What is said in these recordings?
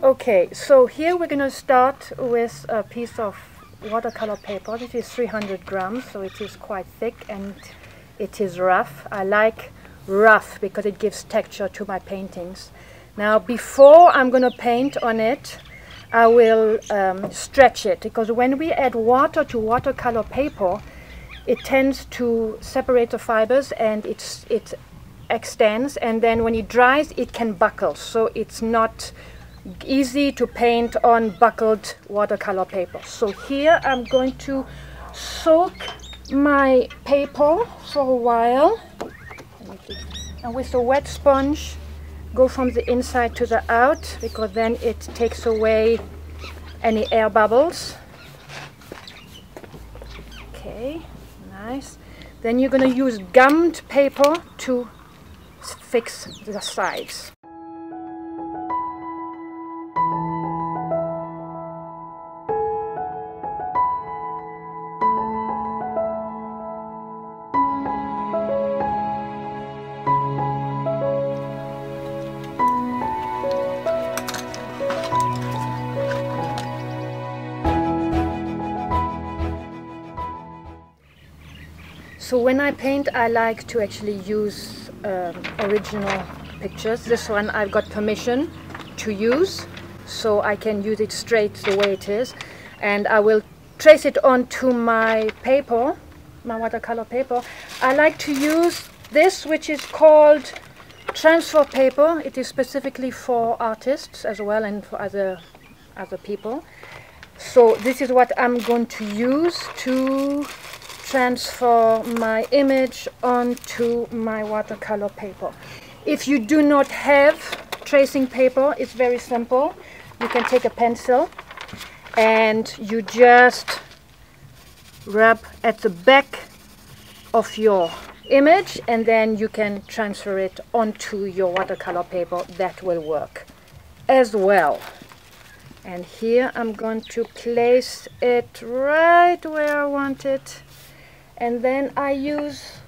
Okay, so here we're going to start with a piece of watercolor paper. This is 300 grams, so it is quite thick and it is rough. I like rough because it gives texture to my paintings. Now, before I'm going to paint on it, I will stretch it, because when we add water to watercolor paper, it tends to separate the fibers and it extends, and then when it dries it can buckle, so it's not easy to paint on buckled watercolor paper. So here I'm going to soak my paper for a while, and with a wet sponge go from the inside to the out, because then it takes away any air bubbles. Okay, nice. Then you're going to use gummed paper to fix the sides. So when I paint, I like to actually use original pictures. This one I've got permission to use, so I can use it straight the way it is. And I will trace it onto my paper, my watercolor paper. I like to use this, which is called transfer paper. It is specifically for artists as well, and for other people. So this is what I'm going to use to transfer my image onto my watercolor paper. If you do not have tracing paper, it's very simple. You can take a pencil and you just rub at the back of your image, and then you can transfer it onto your watercolor paper. That will work as well. And here I'm going to place it right where I want it. And then I use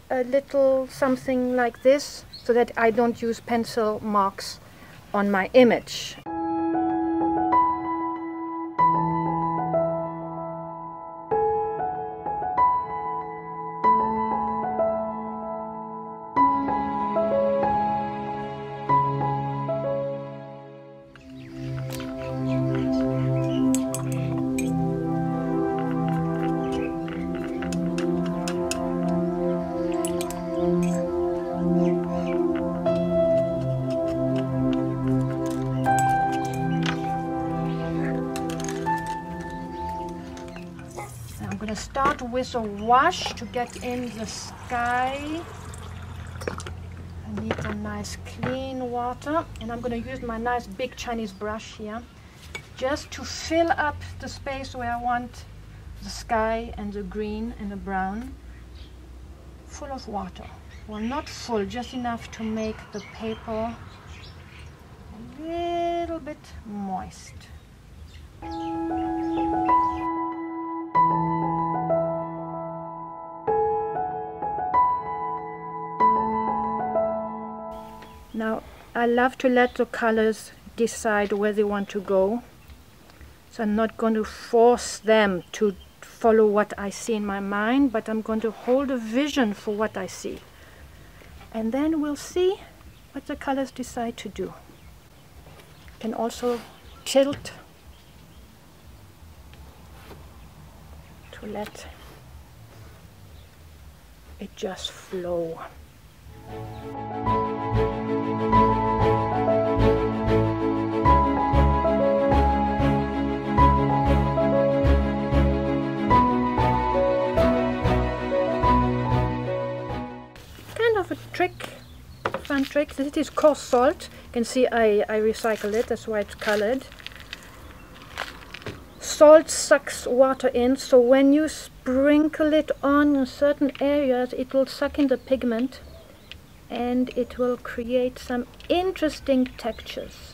a little something like this, so that I don't use pencil marks on my image. I'm going to start with a wash to get in the sky. I need a nice clean water, and I'm going to use my nice big Chinese brush here just to fill up the space where I want the sky and the green and the brown full of water. Well, not full, just enough to make the paper a little bit moist. Now, I love to let the colors decide where they want to go. So I'm not going to force them to follow what I see in my mind, but I'm going to hold a vision for what I see. And then we'll see what the colors decide to do. You can also tilt to let it just flow. Fun trick. This is coarse salt. You can see I recycle it, that's why it's colored. Salt sucks water in, so when you sprinkle it on certain areas, it will suck in the pigment and it will create some interesting textures.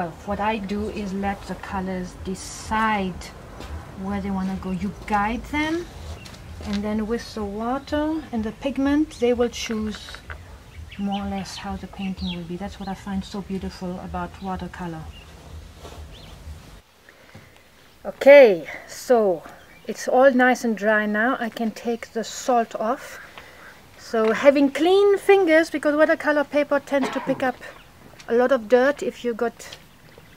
well, what I do is let the colors decide where they want to go. You guide them, and then with the water and the pigment, they will choose more or less how the painting will be. That's what I find so beautiful about watercolor. Okay, so it's all nice and dry now. I can take the salt off. So having clean fingers, because watercolor paper tends to pick up a lot of dirt if you got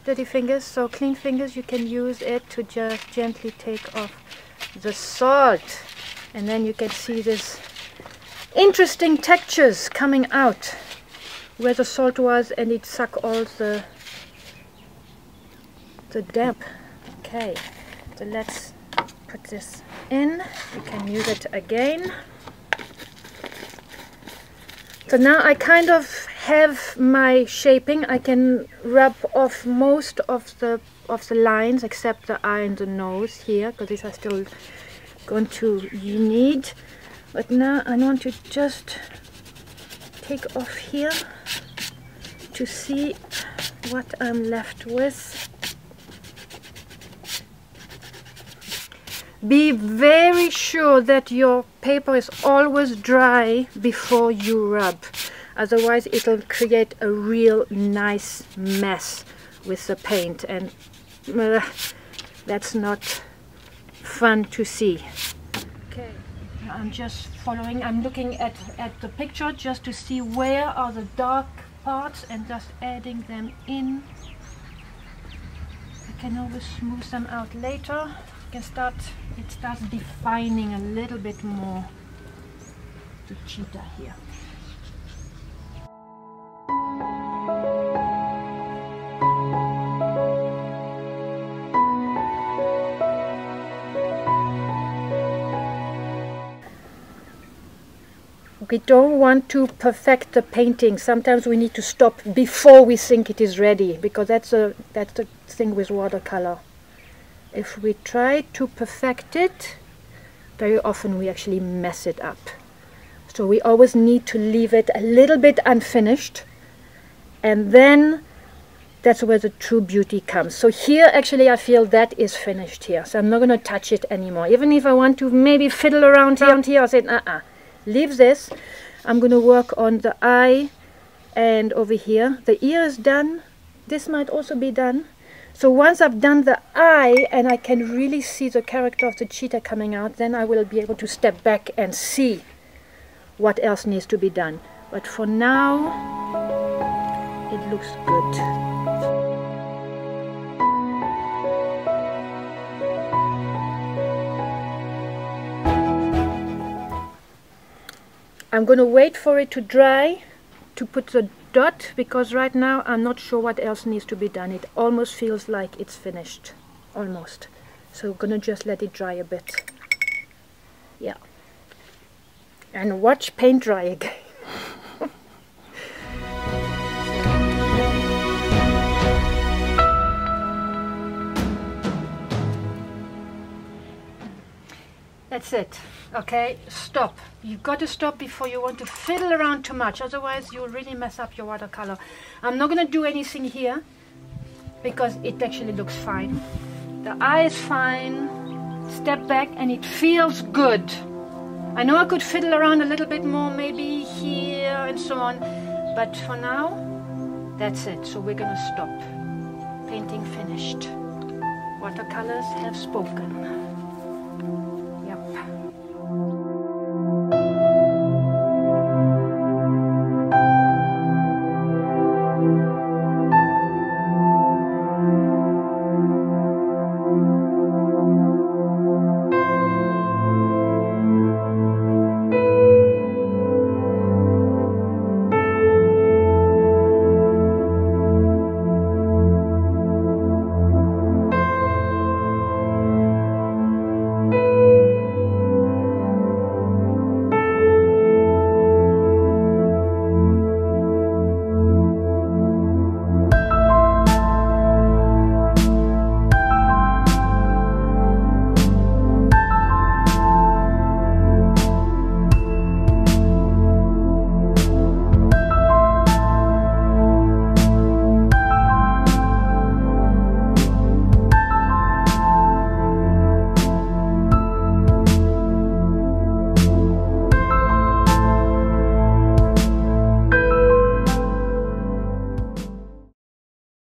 dirty fingers, so clean fingers, you can use it to just gently take off the salt, and then you can see this interesting textures coming out where the salt was, and it sucked all the damp. Okay, so let's put this in. You can use it again. So now I kind of have my shaping. I can rub off most of the lines except the eye and the nose here, because these are still going to need. But now I want to just take off here to see what I'm left with. Be very sure that your paper is always dry before you rub. Otherwise it'll create a real nice mess with the paint, and that's not fun to see. Okay, I'm just following, I'm looking at the picture just to see where are the dark parts and just adding them in. I can always smooth them out later. It starts defining a little bit more the cheetah here. We don't want to perfect the painting. Sometimes we need to stop before we think it is ready, because that's the thing with watercolor. If we try to perfect it, very often we actually mess it up. So we always need to leave it a little bit unfinished, and then that's where the true beauty comes. So here actually I feel that is finished here, so I'm not going to touch it anymore. Even if I want to maybe fiddle around here, I said leave this. I'm going to work on the eye, and over here the ear is done. This might also be done. So once I've done the eye and I can really see the character of the cheetah coming out, then I will be able to step back and see what else needs to be done. But for now, it looks good. I'm going to wait for it to dry to put the dot, because right now I'm not sure what else needs to be done. It almost feels like it's finished, almost. So I'm gonna just let it dry a bit. Yeah, and watch paint dry again. That's it. Okay, stop. You've got to stop before you want to fiddle around too much, otherwise you'll really mess up your watercolor. I'm not going to do anything here because it actually looks fine. The eye is fine. Step back and it feels good. I know I could fiddle around a little bit more, maybe here and so on, but for now, that's it. So we're going to stop. Painting finished. Watercolors have spoken.